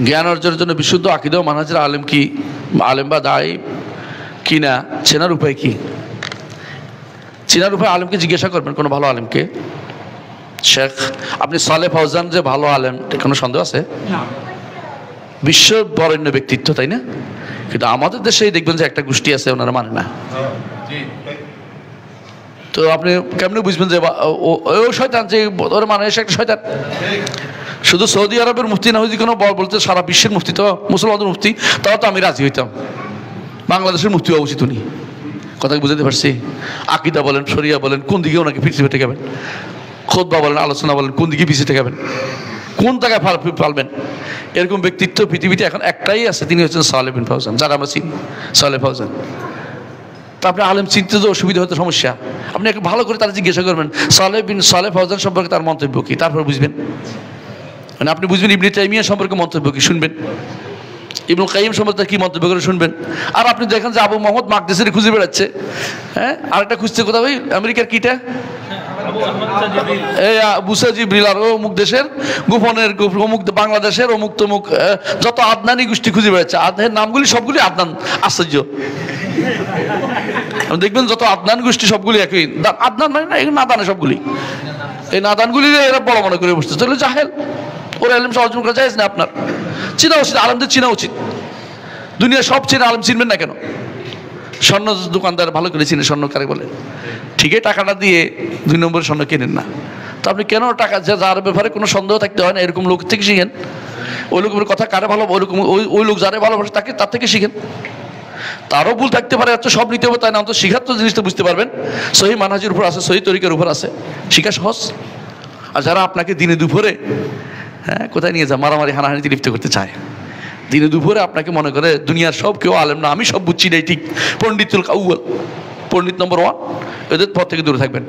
জ্ঞান অর্জনের জন্য বিশুদ্ধ আকীদা ও মানহাজের আলেম কি, আলেম বা দায়ী কিনা চেনার উপায় কি? চেনার উপায় আলেমকে জিজ্ঞাসা করবেন, কোনো ভালো আলেমকে। শেখ আপনি সালেহ ফাউজান যে ভালো আলেম, কোনো সন্দেহ আছে? বিশ্ব বরেণ্য ব্যক্তিত্ব, তাই না? কিন্তু আমাদের দেশেই দেখবেন যে একটা গোষ্ঠী আছে, ওনারা মানে না। তো আপনি কেমনে বুঝবেন যে ও শয়তান, যে ওর মানে এসে একটা শয়তান? শুধু সৌদি আরবের মুফতি না, যদি কোনো বলতে সারা বিশ্বের মুফতি, তো মুসলমানদের মুফতি, তাও তো আমি রাজি হইতাম। বাংলাদেশের মুফতি হওয়া উচিত উনি। কথা বুঝাতে পারছি? আকীদা বলেন, শরিয়া বলেন, কোন দিকে ওনাকে পিছিয়ে ঠেকাবেন? খুতবা বলেন, আলোচনা বলেন, কোন দিকে পিছিয়ে ঠেকাবেন? কোন জায়গায় পালবেন? এরকম ব্যক্তিত্ব পৃথিবীতে এখন একটাই আছে, তিনি হচ্ছেন সালেহ বিন ফাউজান, যারা আমরা চিনি, সালেহ ফাউজান। তা আপনি আলেম চিনতে তো অসুবিধা হতো, সমস্যা। আপনি একটু ভালো করে তারা জিজ্ঞাসা করবেন সালেহ ফাউজান সম্পর্কে তার মন্তব্য কি, তারপর বুঝবেন। মানে আপনি বুঝবেন ইবনে তাইমিয়া সম্পর্কে মন্তব্য কি, শুনবেন। ইবনুল কাইয়িম সম্পর্কে কি মন্তব্য করে শুনবেন। আর আপনি দেখেন যে আবু মোহাম্মদ মাকদেসির খুঁজে বেড়াচ্ছে, হ্যাঁ, আরেকটা খুঁজছে কোথাও ওই আমেরিকার কিটা, এই বুসা জিবরিল, আর অমুক দেশের গোপনের অমুক বাংলাদেশের অমুক তমুক যত আদনানি গোষ্ঠী খুঁজে বেড়াচ্ছে। আদনানের নামগুলি সবগুলি আদনান। আশ্চর্য, দেখবেন যত আদনান গোষ্ঠী সবগুলি একই। আদনান মানে না, এগুলো নাদানে সবগুলি। এই নাদানগুলি এরা বড় মনে করে বসছে, তাহলে জাহেল। ওর আলেম অর্জন করা যায় না? আপনার চিনা উচিত, আলেমদের চিনা উচিত। দুনিয়া সব চেনে, আলেম চিনবেন না কেন? স্বর্ণ দোকানদার ভালো করে চিনে, স্বর্ণ কারে বলে। ঠিকই টাকাটা দিয়ে 2 নম্বরের স্বর্ণ কেনেন না। তো আপনি কেন টাকা, যার ব্যাপারে কোনো সন্দেহ থাকতে হয় না, এরকম লোক থেকে শিখেন। ওই লোকের কথা কারে ভালো, ওইরকম ওই লোক যারে ভালোবাসে তাকে, তার থেকে শিখেন। তারও ভুল থাকতে পারে, আচ্ছা সব নিতে হবে তাই না, অন্তত শিখার তো জিনিসটা বুঝতে পারবেন। সহি মানহাজের উপর আছে, সহি তরিকার উপর আছে, শিখা সহজ। আর যারা আপনাকে দিনে দুপুরে, হ্যাঁ, কোথায় নিয়ে যায়, মারামারি হানাহানিতে লিপ্ত করতে চায়, দিনে দুপুরে আপনাকে মনে করে দুনিয়ার সব কেউ আলেম না, আমি সব বুঝছি, নাই ঠিক, পণ্ডিতুল আউয়াল, পণ্ডিত নম্বর 1, এদের পর থেকে দূরে থাকবেন।